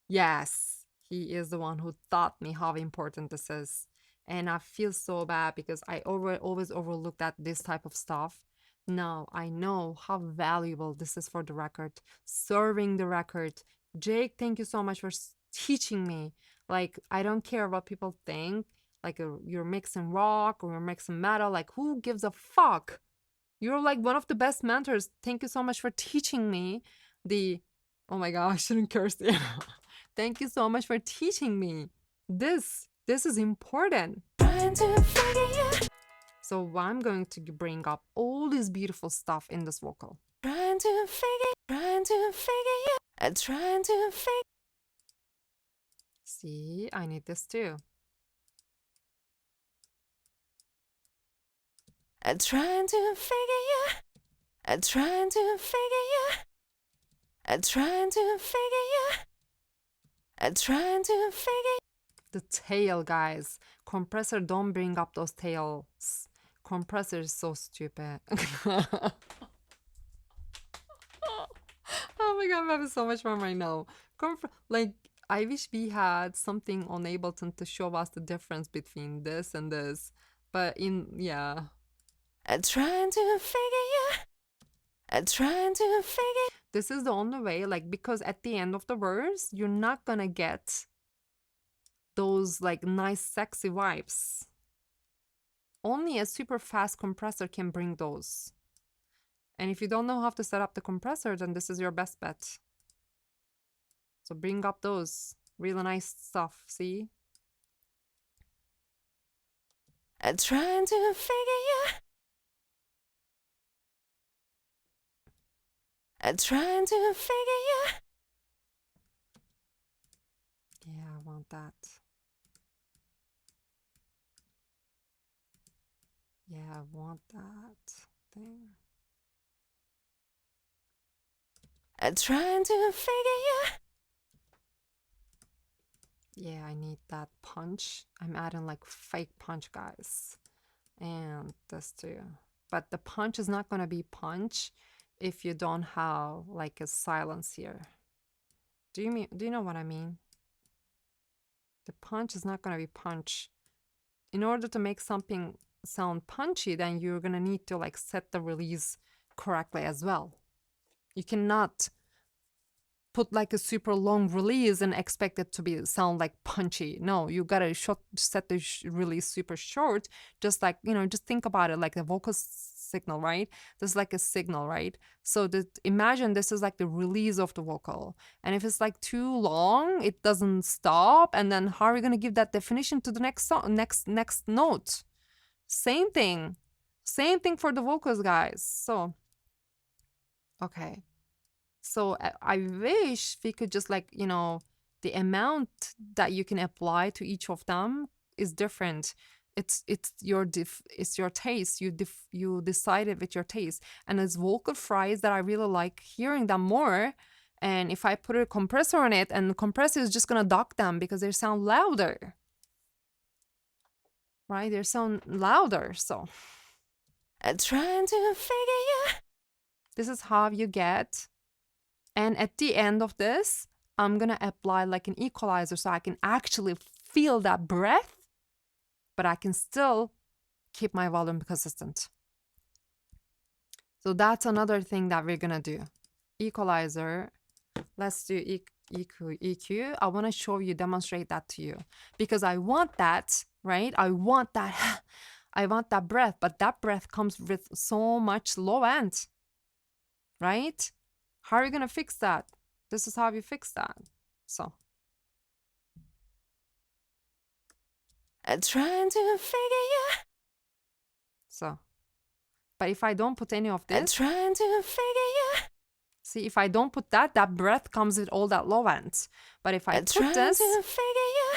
yes, he is the one who taught me how important this is. And I feel so bad because I always overlooked at this type of stuff. Now I know how valuable this is for the record, serving the record. Jake, thank you so much for teaching me. Like, I don't care what people think. Like, you're mixing rock or you're mixing metal. Like, who gives a fuck? You're like one of the best mentors. Thank you so much for teaching me the. Oh my god, I shouldn't curse. Thank you so much for teaching me. This is important. So I'm going to bring up all this beautiful stuff in this vocal. Trying to figure you. Trying to figure. See, I need this too. Trying to figure you. Trying to figure you. Trying to figure you. Trying to figure. The tail, guys. Compressor, don't bring up those tails. Compressor is so stupid. Oh my god, I'm having so much fun right now. Like, I wish we had something on Ableton to show us the difference between this and this. But yeah. Trying to figure you. Trying to figure. This is the only way, like, because at the end of the verse, you're not gonna get those like nice sexy vibes. Only a super fast compressor can bring those. And if you don't know how to set up the compressor, then this is your best bet. So bring up those really nice stuff, see? Trying to figure you. Trying to figure you. Yeah, I want that. Yeah, I want that thing. Trying to figure you. Yeah, I need that punch. I'm adding like fake punch, guys. And this too. But the punch is not gonna be punch if you don't have like a silence here. Do you know what I mean? The punch is not gonna be punch. In order to make something sound punchy, then you're gonna need to like set the release correctly as well. You cannot put like a super long release and expect it to be sound like punchy. No, you gotta set the release super short. Just like, you know, just think about it like a vocal signal, right? This is like a signal, right? So imagine this is like the release of the vocal. And if it's like too long, it doesn't stop. And then how are we gonna give that definition to the next song, next note? Same thing. Same thing for the vocals, guys. So, okay. So I wish we could just like, you know, the amount that you can apply to each of them is different. It's it's your taste. You decide it with your taste. And it's vocal fries that I really like hearing them more. And if I put a compressor on it, and the compressor is just gonna duck them because they sound louder. Right? They sound louder. So I'm trying to figure you. this is how you get. And at the end of this, I'm gonna apply like an equalizer so I can actually feel that breath, but I can still keep my volume consistent. So that's another thing that we're gonna do. Equalizer. Let's do EQ. I wanna show you, demonstrate that to you. Because I want that, right? I want that. I want that breath, but that breath comes with so much low end, right? How are you gonna fix that? This is how you fix that. So I'm trying to figure you. so, but if I don't put any of I'm this, trying to figure you. see, if I don't put that, that breath comes with all that low end. But if I I'm put trying this, to figure you.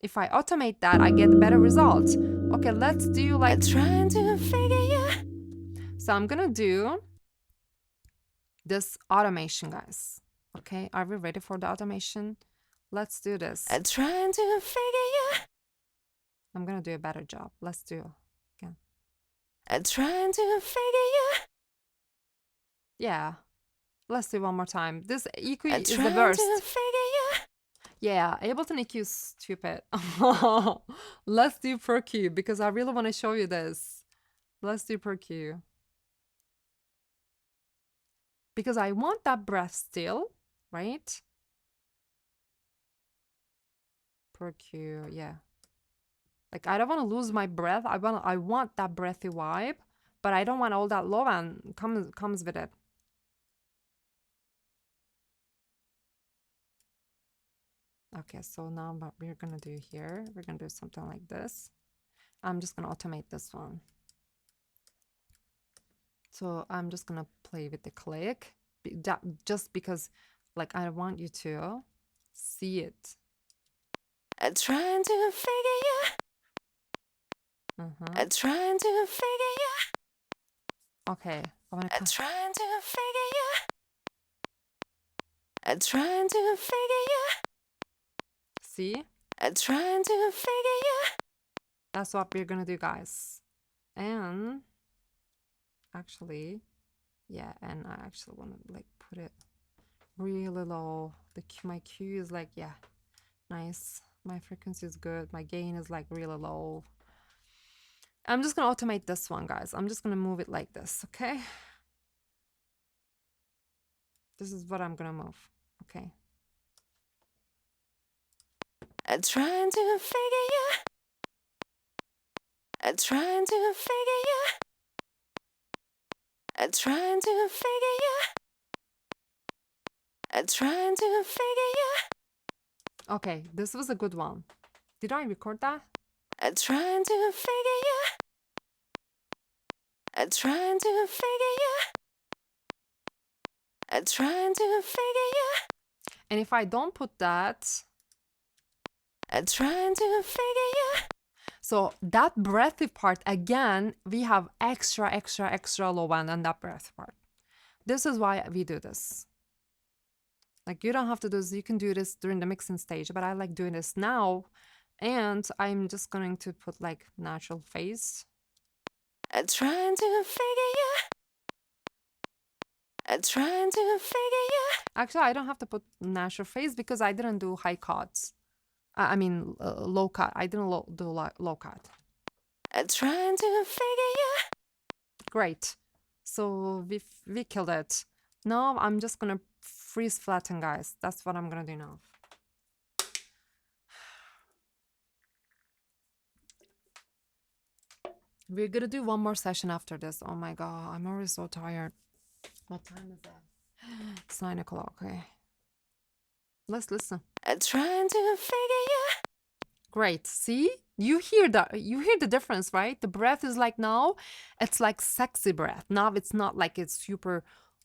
if I automate that, I get better results. Okay, let's do like, I'm trying to figure you. so I'm gonna do this automation, guys. Okay, are we ready for the automation? Let's do this. I'm trying to figure you. I'm gonna do a better job. Let's do again. I'm trying to figure you. Yeah, let's do one more time. This EQ I'm is the trying worst. to figure you. Yeah, Ableton EQ is stupid. Let's do per Q because I really want to show you this. Let's do per Q. Because I want that breath still, right? Per Q, yeah. Like I don't want to lose my breath. I want that breathy vibe, but I don't want all that low end comes with it. Okay, so now what we're gonna do here, we're gonna do something like this. I'm just gonna automate this one. So I'm just gonna play with the click, just because like I want you to see it. I'm trying to figure you. I'm trying to figure you. Okay, I wanna I'm trying to figure you. I'm trying to figure you. see? I'm trying to figure you. That's what we're gonna do, guys. And actually, yeah, and I actually wanna like put it really low. My Q is like, yeah, nice. My frequency is good. My gain is like really low. I'm just gonna automate this one, guys. I'm just gonna move it like this, okay? This is what I'm gonna move, okay? I'm trying to figure you. I'm trying to figure you. I'm trying to figure you. I'm trying to figure you. Okay, this was a good one. Did I record that? I'm trying to figure you. I'm trying to figure you. I'm trying to figure you. And if I don't put that, I'm trying to figure you. so that breathy part, again, we have extra low end on that breath part. This is why we do this. Like you don't have to do this, you can do this during the mixing stage, but I like doing this now. And I'm just going to put like natural phase. I'm trying to figure you. I'm trying to figure you. Actually, I don't have to put natural phase because I didn't do high cuts. I mean, low cut. I didn't do low cut. I'm trying to figure you. Great. So we killed it. Now I'm just gonna freeze flatten, guys. That's what I'm gonna do now. We're gonna do one more session after this. Oh my god, I'm already so tired. What time is it? It's 9 o'clock. Okay. Let's listen. I'm trying to figure you. Great. See? You hear the difference, right? The breath is like now, it's like sexy breath. Now it's not like it's super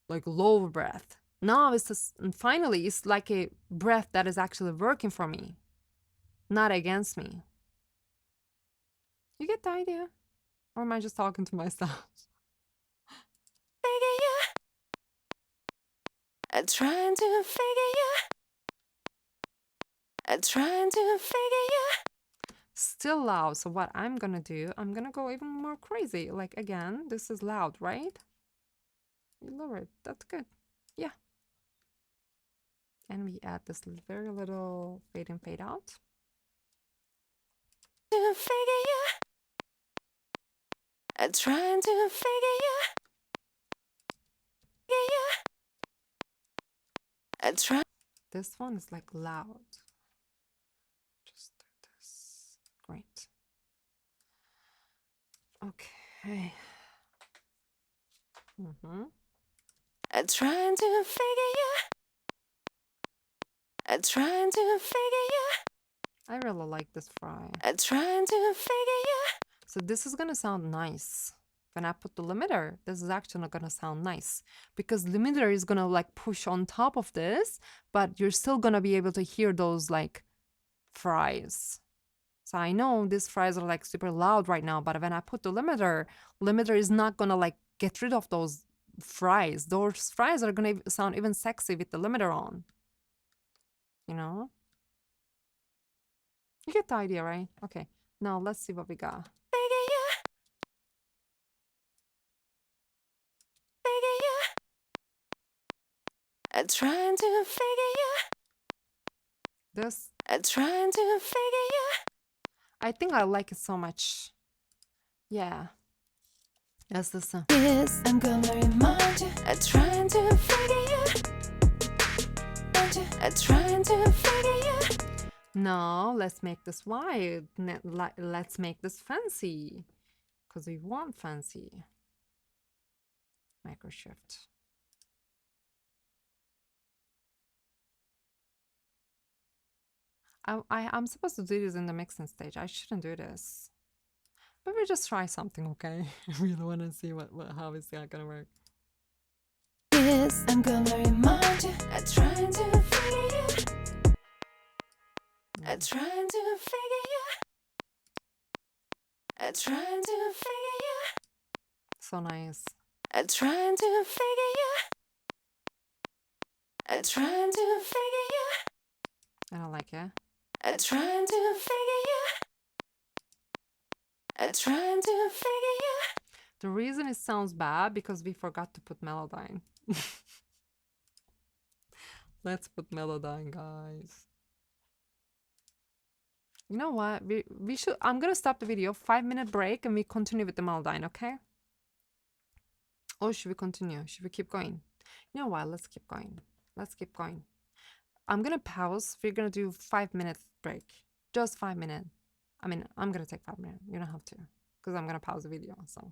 like low breath. Now it's just, and finally it's like a breath that is actually working for me, not against me. You get the idea? Or am I just talking to myself? Figure you. I'm trying to figure you. I'm trying to figure you. Still loud. So what I'm gonna do, I'm gonna go even more crazy. Like again, this is loud, right? You lower it. That's good. Yeah. And we add this very little fade in, fade out. To figure you. I'm trying to figure you. Figure you. I'm trying. This one is like loud. Just do this. Great. Okay. I'm trying to figure you. I'm trying to figure you. I really like this fry. I'm trying to figure you. So this is gonna sound nice. When I put the limiter, this is actually not gonna sound nice because limiter is gonna like push on top of this, but you're still gonna be able to hear those like fries. So I know these fries are like super loud right now, but when I put the limiter is not gonna like get rid of those fries. Those fries are gonna sound even sexy with the limiter on. You know? You get the idea, right? Okay. Now let's see what we got. Figure you. Figure you. I'm trying to figure you. This, I'm trying to figure you. I think I like it so much. Yeah. Let's listen. Yes, I'm gonna remind you. I'm trying to figure you. I'm trying to figure you. No, let's make this wide. Let's make this fancy. Because we want fancy. Micro shift. I'm supposed to do this in the mixing stage. I shouldn't do this. But we just try something, okay? I really want to see how is that gonna work. Yes, I'm gonna remind you. I'm trying to figure you. I'm trying to figure you. I'm trying to figure you. So nice. I'm trying to figure you. I'm trying to figure you. I don't like it. I'm trying to figure you. I'm trying to figure you. The reason it sounds bad because we forgot to put Melodyne. Let's put Melodyne, guys. You know what? We should. I'm gonna stop the video. 5-minute break, and we continue with the Melodyne, okay? Or should we continue? Should we keep going? You know what? Let's keep going. Let's keep going. I'm gonna pause. We're gonna do 5-minute break. Just 5 minutes. I mean, I'm gonna take 5 minutes. You don't have to, because I'm gonna pause the video. So.